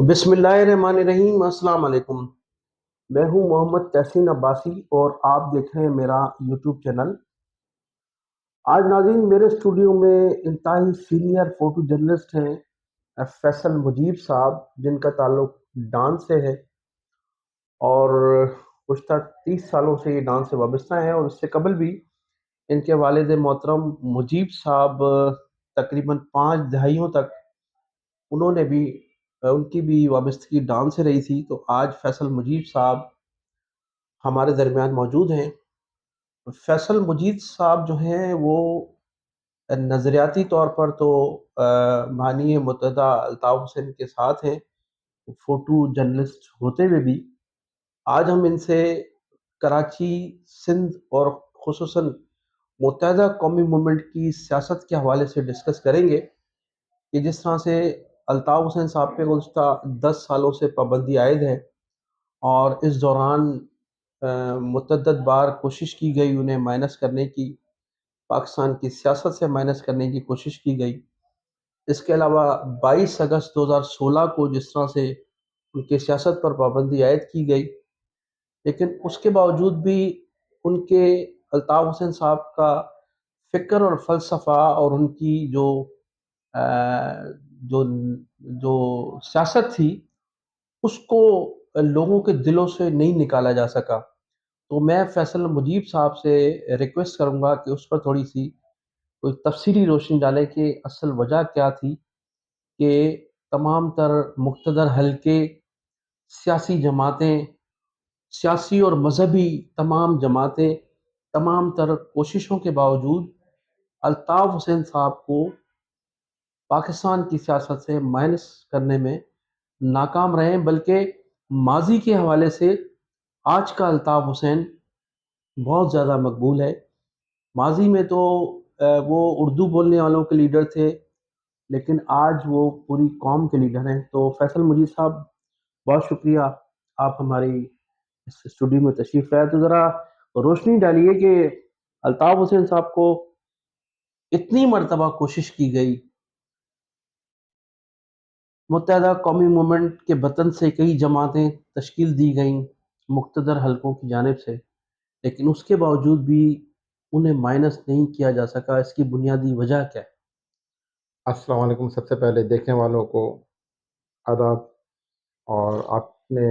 بسم اللہ الرحمن الرحیم۔ السلام علیکم، میں ہوں محمد تحسین عباسی اور آپ دیکھ رہے ہیں میرا یوٹیوب چینل۔ آج ناظرین میرے اسٹوڈیو میں انتہائی سینئر فوٹو جرنلسٹ ہیں فیصل مجیب صاحب، جن کا تعلق ڈانس سے ہے اور گزشتہ 30 سالوں سے یہ ڈانس سے وابستہ ہیں، اور اس سے قبل بھی ان کے والد محترم مجیب صاحب تقریباً 5 دہائیوں تک انہوں نے بھی ان کی بھی وابستگی ڈانس سے رہی تھی۔ تو آج فیصل مجیب صاحب ہمارے درمیان موجود ہیں۔ فیصل مجید صاحب جو ہیں وہ نظریاتی طور پر تو بانی متحدہ الطاف حسین کے ساتھ ہیں، فوٹو جرنلسٹ ہوتے ہوئے بھی۔ آج ہم ان سے کراچی، سندھ اور خصوصاً متحدہ قومی موومنٹ کی سیاست کے حوالے سے ڈسکس کریں گے کہ جس طرح سے الطاف حسین صاحب پہ گزشتہ 10 سالوں سے پابندی عائد ہے، اور اس دوران متعدد بار کوشش کی گئی انہیں مائنس کرنے کی، پاکستان کی سیاست سے مائنس کرنے کی کوشش کی گئی۔ اس کے علاوہ 22 اگست 2016 کو جس طرح سے ان کی سیاست پر پابندی عائد کی گئی، لیکن اس کے باوجود بھی ان کے الطاف حسین صاحب کا فکر اور فلسفہ اور ان کی جو جو سیاست تھی، اس کو لوگوں کے دلوں سے نہیں نکالا جا سکا۔ تو میں فیصل مجیب صاحب سے ریکویسٹ کروں گا کہ اس پر تھوڑی سی کوئی تفصیلی روشنی ڈالے کہ اصل وجہ کیا تھی کہ تمام تر مقتدر حلقے، سیاسی جماعتیں، سیاسی اور مذہبی تمام جماعتیں، تمام تر کوششوں کے باوجود الطاف حسین صاحب کو پاکستان کی سیاست سے مائنس کرنے میں ناکام رہے ہیں، بلکہ ماضی کے حوالے سے آج کا الطاف حسین بہت زیادہ مقبول ہے۔ ماضی میں تو وہ اردو بولنے والوں کے لیڈر تھے، لیکن آج وہ پوری قوم کے لیڈر ہیں۔ تو فیصل مجید صاحب، بہت شکریہ آپ ہماری اس اسٹوڈیو میں تشریف لائے۔ تو ذرا روشنی ڈالیے کہ الطاف حسین صاحب کو اتنی مرتبہ کوشش کی گئی، متحدہ قومی موومنٹ کے بطن سے کئی جماعتیں تشکیل دی گئیں مقتدر حلقوں کی جانب سے، لیکن اس کے باوجود بھی انہیں مائنس نہیں کیا جا سکا۔ اس کی بنیادی وجہ کیا ہے؟ السلام علیکم۔ سب سے پہلے دیکھنے والوں کو آداب، اور آپ نے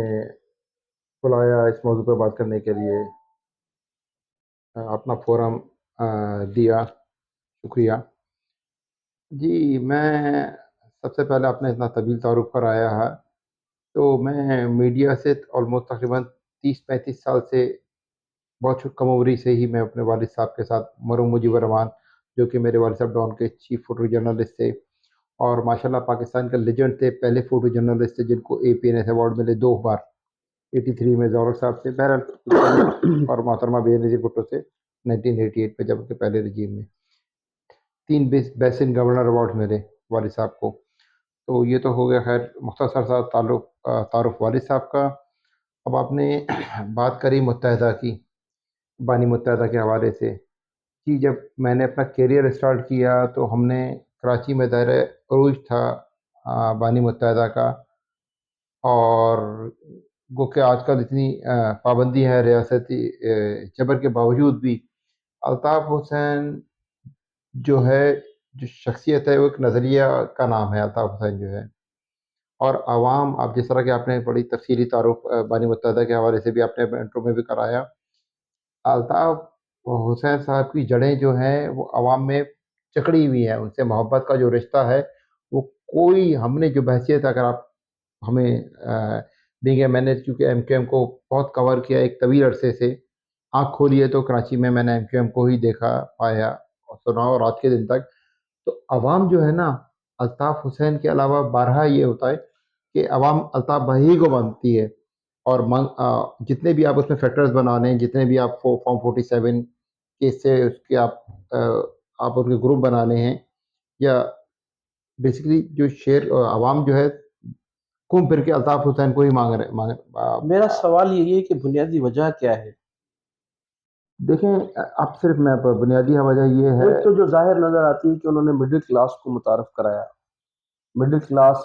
بلایا اس موضوع پہ بات کرنے کے لیے، اپنا فورم دیا، شکریہ جی۔ میں سب سے پہلے آپ نے اتنا طویل تعارف کرایا ہے، تو میں میڈیا سے آلموسٹ تقریباً 30-35 سال سے، بہت کم عمری سے ہی میں اپنے والد صاحب کے ساتھ، مرحوم مجیب الرحمان، جو کہ میرے والد صاحب ڈان کے چیف فوٹو جرنلسٹ تھے، اور ماشاءاللہ پاکستان کے لیجنڈ تھے، پہلے فوٹو جرنلسٹ تھے جن کو APNS ایوارڈ ملے 2 بار، 83 میں ذوالفقار صاحب سے، بہرحال، اور محترمہ بے نظیر بھٹو سے 1988 میں، جب کے پہلے رجیم میں 3 بیسن گورنر ایوارڈ ملے والد صاحب کو۔ تو یہ تو ہو گیا خیر مختصر سا تعارف والد صاحب کا۔ اب آپ نے بات کری متحدہ کی، بانی متحدہ کے حوالے سے جی۔ جب میں نے اپنا کیریئر اسٹارٹ کیا تو ہم نے کراچی میں دائرہ عروج تھا بانی متحدہ کا، اور گو کہ آج کل اتنی پابندی ہے ریاستی جبر کے باوجود بھی، الطاف حسین جو ہے، جو شخصیت ہے، وہ ایک نظریہ کا نام ہے الطاف حسین جو ہے، اور عوام، آپ جس طرح کہ آپ نے بڑی تفصیلی تعارف بانی متحدہ کے حوالے سے بھی آپ نے انٹرو میں بھی کرایا، الطاف حسین صاحب کی جڑیں جو ہیں وہ عوام میں چکڑی ہوئی ہیں۔ ان سے محبت کا جو رشتہ ہے، وہ کوئی، ہم نے جو بحثیت، اگر آپ ہمیں دیکھیں، میں نے چونکہ MQM کو بہت کور کیا ایک طویل عرصے سے، آنکھ کھولی ہے تو کراچی میں نے MQM کو ہی دیکھا، پایا اور سنا، اور آج کے دن تک تو عوام جو ہے نا، الطاف حسین کے علاوہ بارہا یہ ہوتا ہے کہ عوام الطاف بھائی کو مانتی ہے، اور جتنے بھی آپ اس میں فیکٹرز بنا لیں، جتنے بھی آپ فارم 47 کے سے اس کے آپ ان کے گروپ بنانے ہیں، یا بیسیکلی جو عوام جو ہے گھوم پھر کے الطاف حسین کو ہی مانگ رہے۔ میرا سوال یہ ہے کہ بنیادی وجہ کیا ہے؟ دیکھیں، اب صرف میں بنیادی وجہ یہ ہے، ایک تو جو ظاہر نظر آتی ہے کہ انہوں نے مڈل کلاس کو متعارف کرایا، مڈل کلاس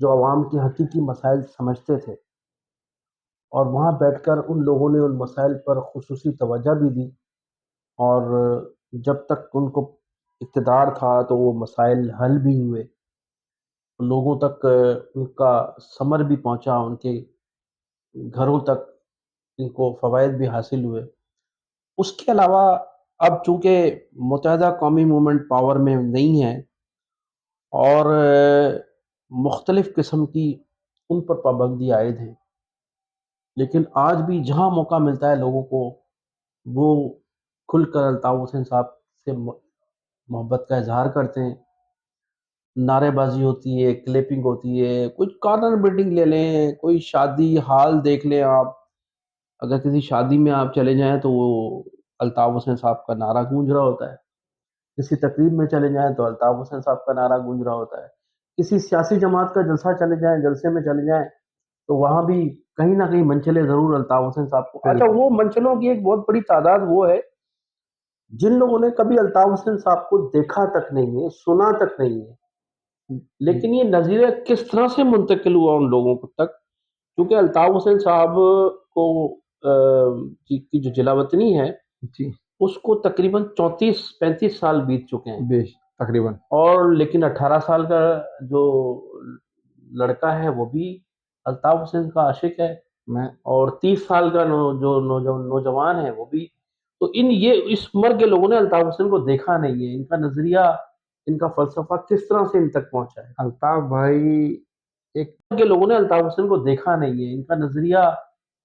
جو عوام کے حقیقی مسائل سمجھتے تھے، اور وہاں بیٹھ کر ان لوگوں نے ان مسائل پر خصوصی توجہ بھی دی، اور جب تک ان کو اقتدار تھا تو وہ مسائل حل بھی ہوئے، لوگوں تک ان کا ثمر بھی پہنچا، ان کے گھروں تک ان کو فوائد بھی حاصل ہوئے۔ اس کے علاوہ اب چونکہ متحدہ قومی موومنٹ پاور میں نہیں ہے، اور مختلف قسم کی ان پر پابندی عائد ہیں، لیکن آج بھی جہاں موقع ملتا ہے لوگوں کو، وہ کھل کر الطاف حسین صاحب سے محبت کا اظہار کرتے ہیں۔ نعرے بازی ہوتی ہے، کلیپنگ ہوتی ہے، کچھ کارنر میٹنگ لے لیں، کوئی شادی حال دیکھ لیں آپ، اگر کسی شادی میں آپ چلے جائیں تو وہ الطاف حسین صاحب کا نعرہ گونج رہا ہوتا ہے، کسی تقریب میں چلے جائیں تو الطاف حسین صاحب کا نعرہ گونج رہا ہوتا ہے، کسی سیاسی جماعت کا جلسہ چلے جائیں، جلسے میں چلے جائیں تو وہاں بھی کہیں نہ کہیں منچلے ضرور الطاف حسین صاحب کو۔ اچھا، بالکل وہ منچلوں کی ایک بہت بڑی تعداد وہ ہے جن لوگوں نے کبھی الطاف حسین صاحب کو دیکھا تک نہیں ہے، سنا تک نہیں ہے، لیکن یہ نظریہ کس طرح سے منتقل ہوا ان لوگوں تک، کیونکہ الطاف حسین صاحب کو کی جو جلا وطنی ہے جی اس کو تقریباً 34-35 سال بیت چکے ہیں، بیش تقریباً اور لیکن 18 سال کا جو لڑکا ہے وہ بھی الطاف حسین کا عاشق ہے، میں اور 30 سال کا جو نوجوان ہے وہ بھی۔ تو یہ اس عمر کے لوگوں نے الطاف حسین کو دیکھا نہیں ہے، ان کا نظریہ، ان کا فلسفہ کس طرح سے ان تک پہنچا ہے، الطاف بھائی ایک کے لوگوں نے الطاف حسین کو دیکھا نہیں ہے، ان کا نظریہ،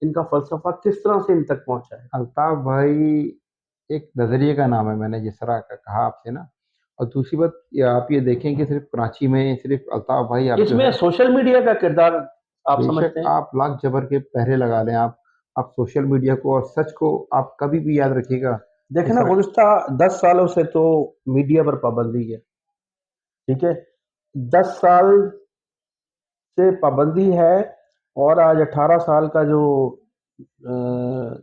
ان کا فلسفہ کس طرح سے ان تک پہنچا ہے۔ الطاف بھائی ایک نظریے کا نام ہے، میں نے جس طرح کہا آپ سے نا، اور دوسری بات یہ آپ یہ دیکھیں کہ صرف کراچی میں صرف الطاف بھائی آپ اس جو میں ہے، سوشل میڈیا کا کردار آپ بے شک سمجھتے ہیں؟ آپ لاکھ جبر کے پہرے لگا لیں، آپ سوشل میڈیا کو اور سچ کو آپ کبھی بھی یاد رکھیے گا دیکھیں جس نا، طرح گزشتہ 10 سالوں سے تو میڈیا پر پابندی ہے، ٹھیک ہے، 10 سال سے پابندی ہے، اور آج 18 سال کا جو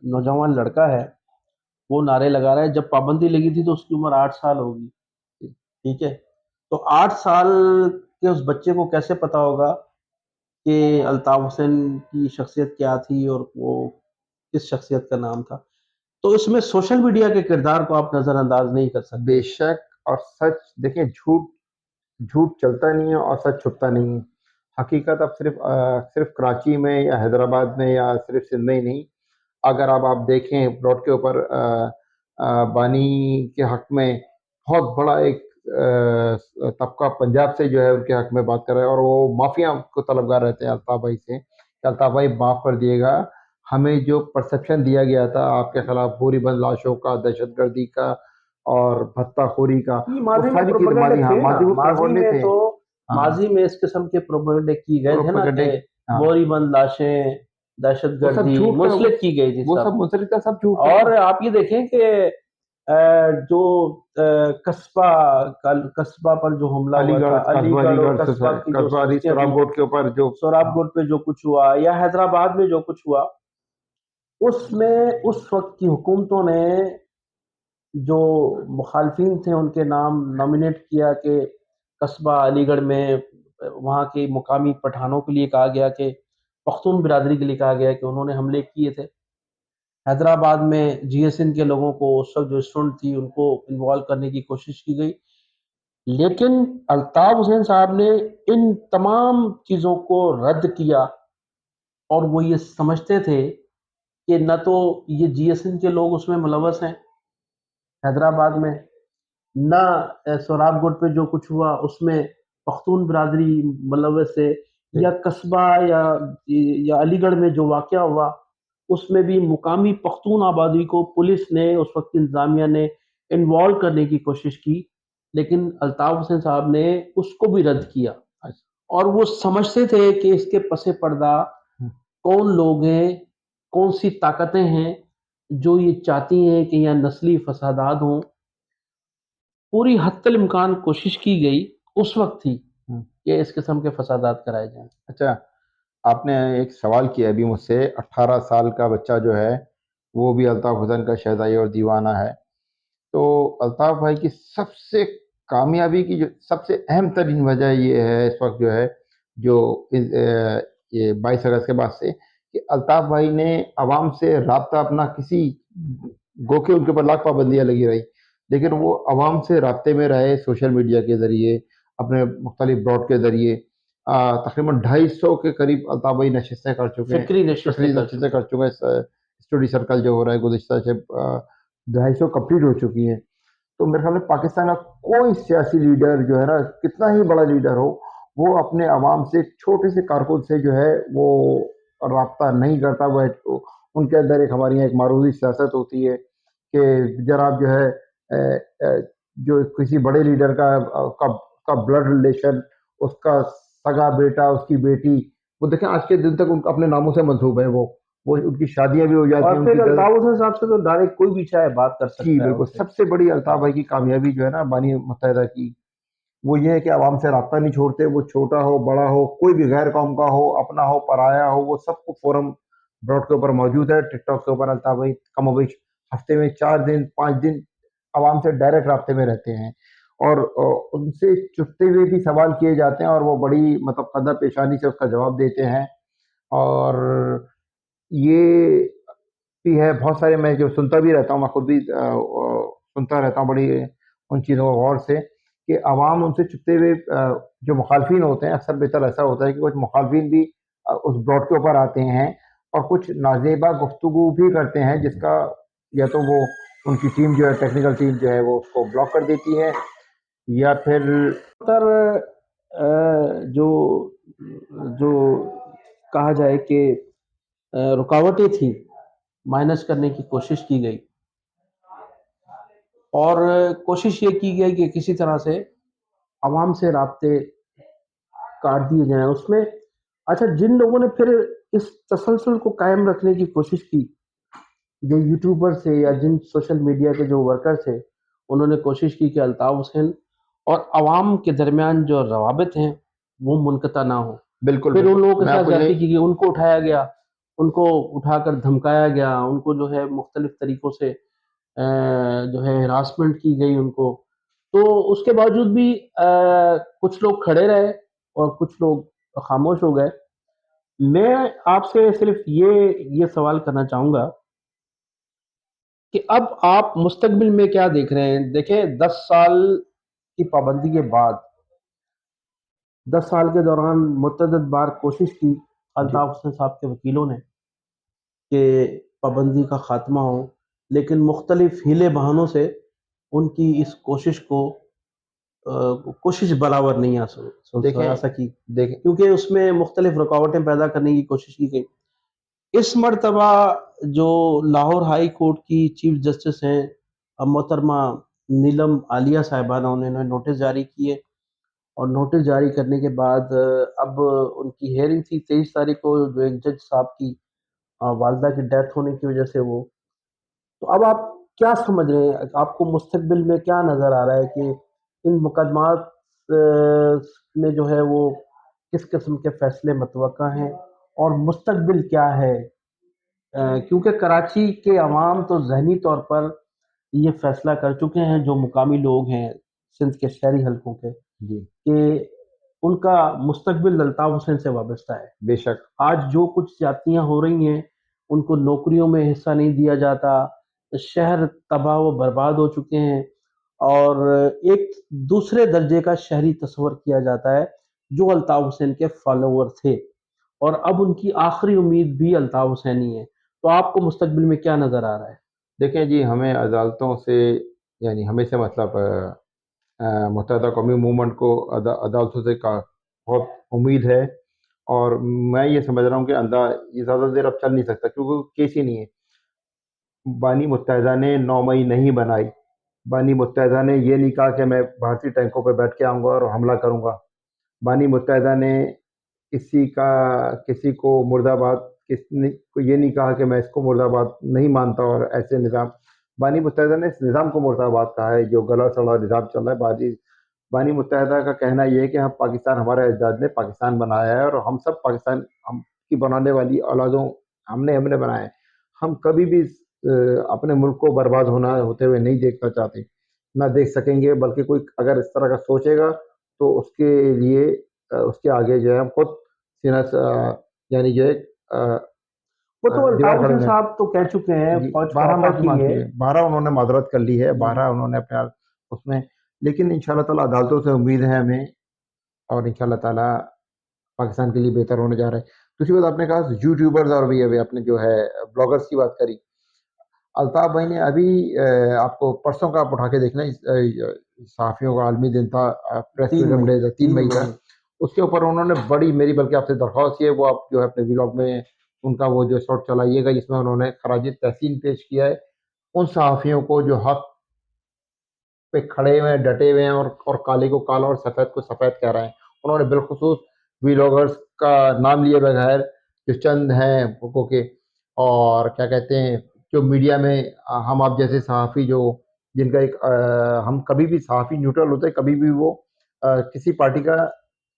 نوجوان لڑکا ہے وہ نعرے لگا رہا ہے۔ جب پابندی لگی تھی تو اس کی عمر 8 سال ہوگی، ٹھیک ہے، تو 8 سال کے اس بچے کو کیسے پتا ہوگا کہ الطاف حسین کی شخصیت کیا تھی اور وہ کس شخصیت کا نام تھا؟ تو اس میں سوشل میڈیا کے کردار کو آپ نظر انداز نہیں کر سکتے۔ بے شک، اور سچ دیکھیں، جھوٹ چلتا نہیں ہے اور سچ چھپتا نہیں ہے۔ حقیقت اب صرف کراچی میں یا حیدرآباد میں یا صرف سندھ میں ہی نہیں، اگر آپ دیکھیں پلاٹ کے اوپر بانی کے حق میں بہت بڑا ایک طبقہ پنجاب سے جو ہے ان کے حق میں بات کر رہا ہے، اور وہ مافیا کو طلبگار رہتے ہیں الطاف بھائی سے کہ الطاف بھائی معاف کر دیے گا، ہمیں جو پرسپشن دیا گیا تھا آپ کے خلاف بوری بند لاشوں کا، دہشت گردی کا اور بھتہ خوری کا، یہ وہ ماضی میں ساری چیز پروپیگنڈے ہاں تھے نا، ماضی میں ماضی پروپیگنڈے میں تھے، تو ہاں ماضی میں اس قسم کے پروپیگنڈے کی گئے تھے نا پروپیگنڈے، کہ ہاں بوری بند لاشیں، دہشت وہ سب گردی جھوٹ تھا، منسلک کی گئی تھی وہ سب۔ سب منسلک تھا، سب جھوٹ تھا نا۔ اور آپ یہ دیکھیں کہ جو قصبہ پر جو حملہ علی ہوا گڑھ، تھا، علی قصبہ علی گڑھ اور گڑھ قصبہ کی جو قصبہ علی صورتیں سوراب ابھی، گوٹ کے اوپر جو سوراب گوٹ پہ جو کچھ ہوا یا حیدرآباد میں جو کچھ ہوا، اس میں اس وقت کی حکومتوں نے جو مخالفین تھے ان کے نام نامینیٹ کیا کہ قصبہ علی گڑھ میں وہاں کے مقامی پٹھانوں کے لیے کہا گیا کہ پختون برادری کے لیے کہا گیا کہ انہوں نے حملے کیے تھے۔ حیدرآباد میں جی ایس این کے لوگوں کو، اس وقت جو اسٹوڈنٹ تھی ان کو انوالو کرنے کی کوشش کی گئی، لیکن الطاف حسین صاحب نے ان تمام چیزوں کو رد کیا، اور وہ یہ سمجھتے تھے کہ نہ تو یہ جی ایس این کے لوگ اس میں ملوث ہیں حیدرآباد میں، نہ سوراب گوٹ پہ جو کچھ ہوا اس میں پختون برادری ملوث ہے، یا قصبہ یا علی گڑھ میں جو واقعہ ہوا اس میں بھی مقامی پختون آبادی کو پولیس نے، اس وقت انتظامیہ نے انوالو کرنے کی کوشش کی، لیکن الطاف حسین صاحب نے اس کو بھی رد کیا، اور وہ سمجھتے تھے کہ اس کے پس پردہ کون لوگ ہیں، کون سی طاقتیں ہیں جو یہ چاہتی ہیں کہ یہاں نسلی فسادات ہوں۔ پوری حتی الامکان کوشش کی گئی اس وقت تھی کہ اس قسم کے فسادات کرائے جائیں۔ اچھا، آپ نے ایک سوال کیا ابھی مجھ سے، 18 سال کا بچہ جو ہے وہ بھی الطاف حسین کا شہزائی اور دیوانہ ہے، تو الطاف بھائی کی سب سے کامیابی کی جو سب سے اہم ترین وجہ یہ ہے اس وقت جو ہے جو یہ 22 اگست کے بعد سے کہ الطاف بھائی نے عوام سے رابطہ اپنا کسی گو کہ ان کے اوپر لاکھ پابندیاں لگی رہی لیکن وہ عوام سے رابطے میں رہے سوشل میڈیا کے ذریعے اپنے مختلف براڈ کے ذریعے تقریباً 250 کے قریب الطاف بھائی نشستیں کر چکے ہیں فکری نشستیں فکری کر نشستیں کر چکے ہیں اسٹڈی سرکل جو ہو رہا ہے گزشتہ سے 250 کمپلیٹ ہو چکی ہیں تو میرے خیال میں پاکستان کا کوئی سیاسی لیڈر جو ہے نا کتنا ہی بڑا لیڈر ہو وہ اپنے عوام سے چھوٹے سے کارکن سے جو ہے وہ رابطہ نہیں کرتا وہ ان کے اندر ایک ہماری یہاں ایک معروضی سیاست ہوتی ہے کہ جناب جو ہے جو کسی بڑے لیڈر کا بلڈ ریلیشن اس کا سگا بیٹا اس کی بیٹی وہ دیکھیں آج کے دن تک ان اپنے ناموں سے منسوب ہے وہ ان کی شادیاں بھی ہو جاتی ہیں اور پھر الطاف حسین صاحب سے تو ڈائریکٹ کوئی بھی چاہے بات کر جی سکتا ہے بالکل ان سے. سب سے بڑی الطاف بھائی کی کامیابی جو ہے نا بانی متحدہ کی وہ یہ ہے کہ عوام سے رابطہ نہیں چھوڑتے وہ چھوٹا ہو بڑا ہو کوئی بھی غیر قوم کا ہو اپنا ہو پرایا ہو وہ سب کو فورم براڈ کے اوپر موجود ہے ٹک ٹاک کے اوپر الطاف بھائی کم و بیش ہفتے میں 4 دن 5 دن عوام سے ڈائریکٹ رابطے میں رہتے ہیں اور ان سے چپتے ہوئے بھی سوال کیے جاتے ہیں اور وہ بڑی مطلب قدر پیشانی سے اس کا جواب دیتے ہیں اور یہ بھی ہے بہت سارے میں جو سنتا بھی رہتا ہوں میں خود بھی سنتا رہتا ہوں بڑی ان چیزوں کو غور سے کہ عوام ان سے چپتے ہوئے جو مخالفین ہوتے ہیں اکثر بہتر ایسا ہوتا ہے کہ کچھ مخالفین بھی اس براڈ کے اوپر آتے ہیں اور کچھ نازیبا گفتگو بھی کرتے ہیں جس کا یا تو وہ ان کی ٹیم جو ہے ٹیکنیکل ٹیم جو ہے وہ اس کو بلاک کر دیتی ہے یا پھر تر جو جو کہا جائے کہ رکاوٹیں تھیں مائنس کرنے کی کوشش کی گئی اور کوشش یہ کی گئی کہ کسی طرح سے عوام سے رابطے کاٹ دیے جائیں اس میں. اچھا جن لوگوں نے پھر اس تسلسل کو قائم رکھنے کی کوشش کی جو یوٹیوبر سے یا جن سوشل میڈیا کے جو ورکر تھے انہوں نے کوشش کی کہ الطاف حسین اور عوام کے درمیان جو روابط ہیں وہ منقطع نہ ہو. بالکل پھر ان لوگوں کے میں آپ ساتھ کو زیادتی کی گئی ان کو اٹھایا گیا ان کو اٹھا کر دھمکایا گیا ان کو جو ہے مختلف طریقوں سے جو ہے ہراسمنٹ کی گئی ان کو. تو اس کے باوجود بھی کچھ لوگ کھڑے رہے اور کچھ لوگ خاموش ہو گئے. میں آپ سے صرف یہ سوال کرنا چاہوں گا کہ اب آپ مستقبل میں کیا دیکھ رہے ہیں. دیکھیں 10 سال کی پابندی کے بعد 10 سال کے دوران متعدد بار کوشش کی الطاف حسین صاحب کے وکیلوں نے کہ پابندی کا خاتمہ ہو لیکن مختلف ہیلے بہانوں سے ان کی اس کوشش کو کوشش برابر نہیں آ سکی دیکھیں کیونکہ اس میں مختلف رکاوٹیں پیدا کرنے کی کوشش کی گئی. اس مرتبہ جو لاہور ہائی کورٹ کی چیف جسٹس ہیں محترمہ نیلم عالیہ صاحبانہ انہوں نے نوٹس جاری کیے اور نوٹس جاری کرنے کے بعد اب ان کی ہیئرنگ تھی 23 تاریخ کو جو ایک جج صاحب کی والدہ کی ڈیتھ ہونے کی وجہ سے وہ. تو اب آپ کیا سمجھ رہے ہیں آپ کو مستقبل میں کیا نظر آ رہا ہے کہ ان مقدمات میں جو ہے وہ کس قسم کے فیصلے متوقع ہیں اور مستقبل کیا ہے. کیونکہ کراچی کے عوام تو ذہنی طور پر یہ فیصلہ کر چکے ہیں جو مقامی لوگ ہیں سندھ کے شہری حلقوں کے جی کہ ان کا مستقبل الطاف حسین سے وابستہ ہے. بے شک آج جو کچھ زیادتیاں ہو رہی ہیں ان کو نوکریوں میں حصہ نہیں دیا جاتا شہر تباہ و برباد ہو چکے ہیں اور ایک دوسرے درجے کا شہری تصور کیا جاتا ہے جو الطاف حسین کے فالوور تھے اور اب ان کی آخری امید بھی الطاف حسین ہی ہے. تو آپ کو مستقبل میں کیا نظر آ رہا ہے؟ دیکھیں جی ہمیں عدالتوں سے یعنی ہمیں سے مطلب متحدہ قومی موومنٹ کو عدالتوں سے کا بہت امید ہے اور میں یہ سمجھ رہا ہوں کہ یہ زیادہ دیر اب چل نہیں سکتا کیونکہ کیس ہی نہیں ہے. بانی متحدہ نے 9 مئی نہیں بنائی بانی متحدہ نے یہ نہیں کہا کہ میں بھارتی ٹینکوں پہ بیٹھ کے آؤں گا اور حملہ کروں گا. بانی متحدہ نے کسی کو مرد آباد کو یہ نہیں کہا کہ میں اس کو مرد آباد نہیں مانتا اور ایسے نظام. بانی متحدہ نے اس نظام کو مرد آباد کہا ہے جو گلا سڑا نظام چل رہا ہے. بانی متحدہ کا کہنا یہ ہے کہ ہم پاکستان ہمارے اجداد نے پاکستان بنایا ہے اور ہم سب پاکستان ہم کی بنانے والی اولادوں ہم نے بنایا ہے. ہم کبھی بھی اپنے ملک کو برباد ہوتے ہوئے نہیں دیکھنا چاہتے. نہ دیکھ سکیں گے، بلکہ کوئی اگر اس طرح کا سوچے گا تو اس کے لیے اس کے آگے جو ہے ہم خود سینہ یعنی جو ہے وہ تو دیوار الطاف کھڑے حسین ہوئے صاحب تو کہہ چکے ہیں، جی فوج کو 12 آفا معافی کی مانگ ہے۔ چکے ہیں، 12 انہوں نے معذرت کر لی ہے، 12 انہوں نے اپنے اس میں، لیکن ان شاء اللہ تعالیٰ عدالتوں سے امید ہے ہمیں، اور ان شاء اللہ تعالیٰ پاکستان کے لیے بہتر ہونے جا رہا ہے۔ دوسری بات آپ نے کہا یوٹیوبرز اور بھی ابھی آپ نے جو ہے بلاگرز کی بات کری، الطاف بھائی نے ابھی آپ کو پرسوں کا آپ اٹھا کے دیکھنا، صحافیوں کا عالمی دن تھا، پریس 3 فریڈم مئی ڈے تھا، 3 مئی کا، اس کے اوپر انہوں نے بڑی، میری بلکہ آپ سے درخواست یہ ہے وہ آپ جو ہے اپنے ولاگ میں ان کا وہ جو شارٹ چلائیے گا، جس میں انہوں نے خراج تحسین پیش کیا ہے ان صحافیوں کو جو حق پہ کھڑے ہوئے ہیں، ڈٹے ہوئے ہیں، اور کالے کو کالا اور سفید کو سفید کہہ رہے ہیں۔ انہوں نے بالخصوص ولاگرز کا نام لیے بغیر جو چند ہیں کو کے، اور کیا کہتے ہیں جو میڈیا میں ہم آپ جیسے صحافی جو جن کا ایک ہم کبھی بھی صحافی نیوٹرل ہوتے، کبھی بھی وہ کسی پارٹی کا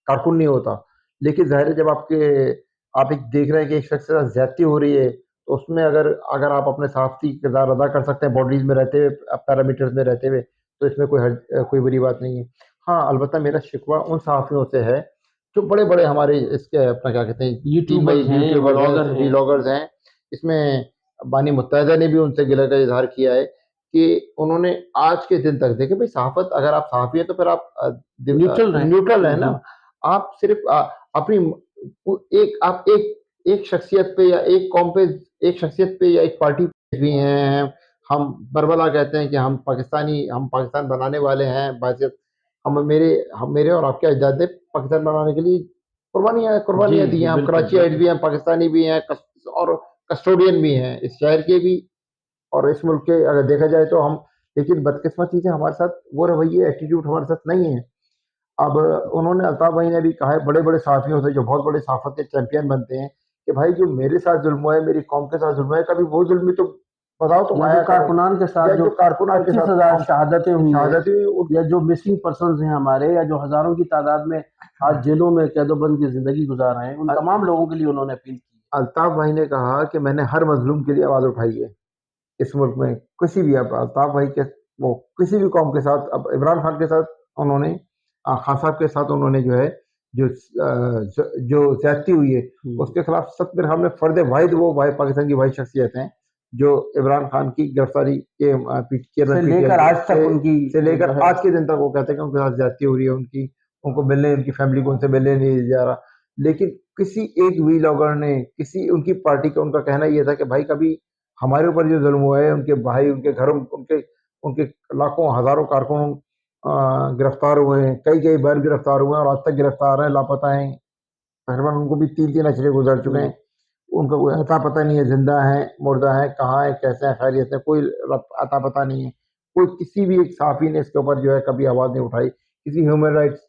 کارکن نہیں ہوتا، لیکن ظاہر ہے جب آپ ایک دیکھ رہے ہیں کہ ایک شخص کے ساتھ زیادتی ہو رہی ہے تو اس میں اگر آپ اپنے صحافتی کردار ادا کر سکتے ہیں باڈیز میں رہتے ہوئے، پیرامیٹرز میں رہتے ہوئے، تو اس میں کوئی بری بات نہیں ہے۔ ہاں البتہ میرا شکوہ ان صحافیوں سے ہے جو بڑے بڑے ہمارے اس کے اپنا کیا کہتے ہیں یوٹیوبرز ہیں، یوٹیوبرز ولاگر ہیں، ہیں۔ ولاگرز ہیں، اس میں بانی متحدہ نے بھی ان سے گلہ کا اظہار کیا ہے کہ انہوں نے آج کے دن تک دیکھیں بھائی صحافت، اگر آپ صحافی ہیں تو پھر آپ نیوٹرل رہیں۔ نیوٹرل ہیں نا، آپ صرف اپنی ایک شخصیت پہ یا ایک قوم پہ، ایک شخصیت پہ یا ایک پارٹی پہ بھی ہیں۔ ہم بربلا کہتے ہیں کہ ہم پاکستان بنانے والے ہیں، باعث میرے اور آپ کے اجداد نے پاکستان بنانے کے لیے قربانیاں دی جی ہیں، ہم بالکل کراچی بالکل۔ بھی ہیں، پاکستانی بھی ہیں، اور کسٹوڈین بھی ہیں اس شہر کے بھی اور اس ملک کے، اگر دیکھا جائے تو ہم، لیکن بدقسمتی سے ہمارے ساتھ وہ رویے ایٹیٹیوڈ ہمارے ساتھ نہیں ہے۔ اب انہوں نے الطاف بھائی نے بھی کہا ہے بڑے بڑے صحافیوں سے جو بہت بڑے صحافت کے چیمپئن بنتے ہیں کہ بھائی جو میرے ساتھ ظلم ہوا ہے، میری قوم کے ساتھ ظلم ہوا ہے، کبھی وہ ظلم بھی تو بتاؤ تم یا جو آیا کرو، کارکنان کے یا ساتھ جو جو کارکنان کے ساتھ 25,000 شہادتیں ہوئی ہیں، شہادت ہوئی، یا جو مسنگ پرسنز ہیں ہمارے، یا جو ہزاروں کی تعداد میں آج جیلوں میں قید و بند کی زندگی گزار رہے ہیں، ان تمام لوگوں کے لیے انہوں نے اپیل کی ہے۔ الطاف بھائی نے کہا کہ میں نے ہر مظلوم کے لیے آواز اٹھائی ہے اس ملک میں، کسی بھی الطاف بھائی کے وہ کسی بھی قوم کے ساتھ، اب عمران خان کے ساتھ انہوں نے، خان صاحب کے ساتھ انہوں نے جو ہے جو زیادتی ہوئی ہے اس کے خلاف سخت میرے خیال میں فرد واحد وہ پاکستان کی واحد شخصیت ہیں جو عمران خان کی گرفتاری کے سے لے کر آج تک ان کی سے لے کر جو ہے آج کے دن تک وہ کہتے ہیں کہ ان کے ساتھ زیادتی ہو رہی ہے، ان کو ملنے، ان کی فیملی کو ان سے ملنے نہیں جا رہا، لیکن کسی ایک ولاگر نے، کسی ان کی پارٹی کا، ان کا کہنا یہ تھا کہ بھائی کبھی ہمارے اوپر جو ظلم ہوا ہے، ان کے بھائی، ان کے گھروں، ان کے لاکھوں ہزاروں کارکنوں گرفتار ہوئے ہیں، کئی بار گرفتار ہوئے ہیں اور آج تک گرفتار ہیں، لاپتہ ہیں، تقریباً ان کو بھی 3 اشرے گزر چکے ہیں، ان کا کوئی عطا پتہ نہیں ہے، زندہ ہیں، مردہ ہیں، کہاں ہیں، کیسے ہیں، خیریت ہے، کوئی عطا پتہ نہیں ہے، کوئی کسی بھی ایک صحافی نے اس کے اوپر جو ہے کبھی آواز نہیں اٹھائی، کسی ہیومن رائٹس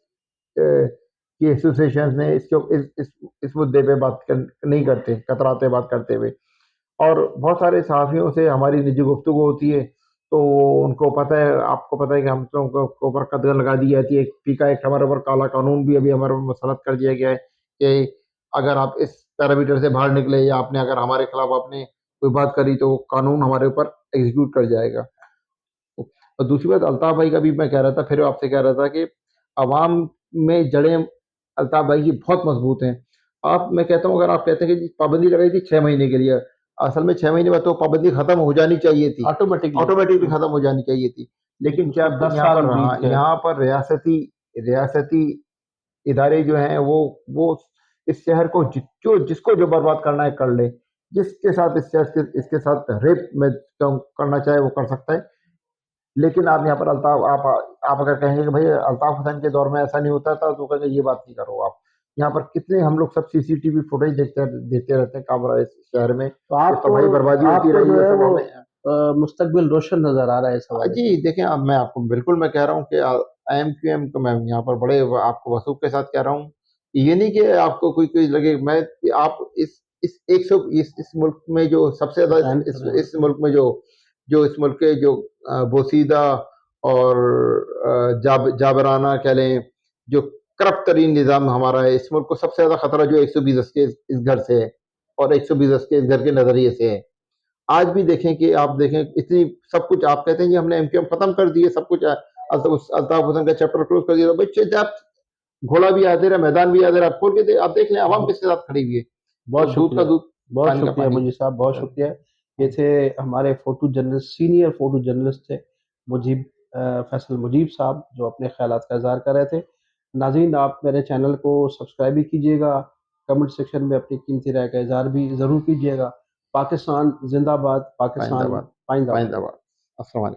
کی ایسوسیشنز نے اس مدعے پہ بات نہیں کرتے، کتراتے بات کرتے ہوئے، اور بہت سارے صحافیوں سے ہماری نجی گفتگو ہوتی ہے تو ان کو پتہ ہے، آپ کو پتہ ہے کہ ہم لوگوں کے اوپر قدغن لگا دی جاتی ہے، پی کا ایک ہمارے اوپر کالا قانون بھی ابھی ہمارے اوپر مسلط کر دیا گیا ہے کہ اگر آپ اس پیرامیٹر سے باہر نکلے یا آپ نے اگر ہمارے خلاف آپ نے کوئی بات کری تو قانون ہمارے اوپر ایگزیکیوٹ کر جائے گا۔ اور دوسری بات الطاف بھائی کا بھی میں کہہ رہا تھا، پھر آپ سے کہہ رہا تھا کہ عوام میں جڑیں الطاف بھائی کی بہت مضبوط ہیں۔ میں کہتا ہوں اگر آپ کہتے ہیں کہ پابندی لگائی تھی 6 مہینے کے لیے، اصل میں 6 مہینے بعد تو پابندی ختم ہو جانی چاہیے تھی، آٹومیٹکلی ختم ہو جانی چاہیے تھی، لیکن کیا 10 یہاں سال پر رہا، بیت گئے۔ یہاں پر ریاستی ادارے جو ہیں وہ اس شہر کو جس کو جو برباد کرنا ہے کر لے، جس کے ساتھ اس کے ساتھ ریپ میں کرنا چاہے وہ کر سکتا ہے، لیکن آپ یہاں پر آپ اگر کہیں گے کہ بھائی الطاف حسین کے دور میں ایسا نہیں ہوتا تھا تو کہیں گے یہ بات نہیں کرو آپ، یہاں پر کتنے ہم لوگ سب CCTV فوٹیج دیتے رہتے ہیں کامرہ اس شہر میں، تو آپ تباہی بربادی ہوتی کو رہی جو ہے، ہے سب وہ ہمیں مستقبل روشن نظر آ رہا ہے اس حوالے جی سے۔ دیکھیں، اب میں آپ کو بالکل میں کہہ رہا ہوں کہ IMQM کو میں یہاں پر بڑے آپ کو وثوق کے ساتھ کہہ رہا ہوں، یہ نہیں کہ آپ کو کوئی لگے، آپ اس ملک میں جو سب سے زیادہ اس ملک میں جو اس ملک کے جو بوسیدہ اور جابرانہ کہہ لیں، جو کرپٹ ترین نظام ہمارا ہے، اس ملک کو سب سے زیادہ خطرہ جو 120 کے اس گھر سے ہے اور 120 کے اس گھر کے نظریے سے ہے، آج بھی دیکھیں کہ آپ دیکھیں اتنی سب کچھ آپ کہتے ہیں کہ ہم نے MQM ختم کر دیے سب کچھ الطاف حسن کا چیپٹر کلوز کر دیا بچے جب گھوڑا بھی آتے رہا میدان بھی آتے رہا آپ کھول کے آپ دیکھ لیں عوام کس کے ساتھ کھڑی ہوئی ہے بہت تو دودھ کا شکریہ، دودھ بہت پانی کا شکریہ پانی مجید صاحب، بہت شکریہ۔ یہ تھے ہمارے photo journalist, senior photo journalist تھے مجیب فیصل مجیب صاحب، جو اپنے خیالات کا اظہار کر رہے تھے۔ ناظرین، آپ میرے چینل کو سبسکرائب بھی کیجیے گا، کمنٹ سیکشن میں اپنی قیمتی رائے کا اظہار بھی ضرور کیجیے گا۔ پاکستان زندہ باد، پائندہ پاکستان باد پائندہ باد۔ پائندہ باد السلام علیکم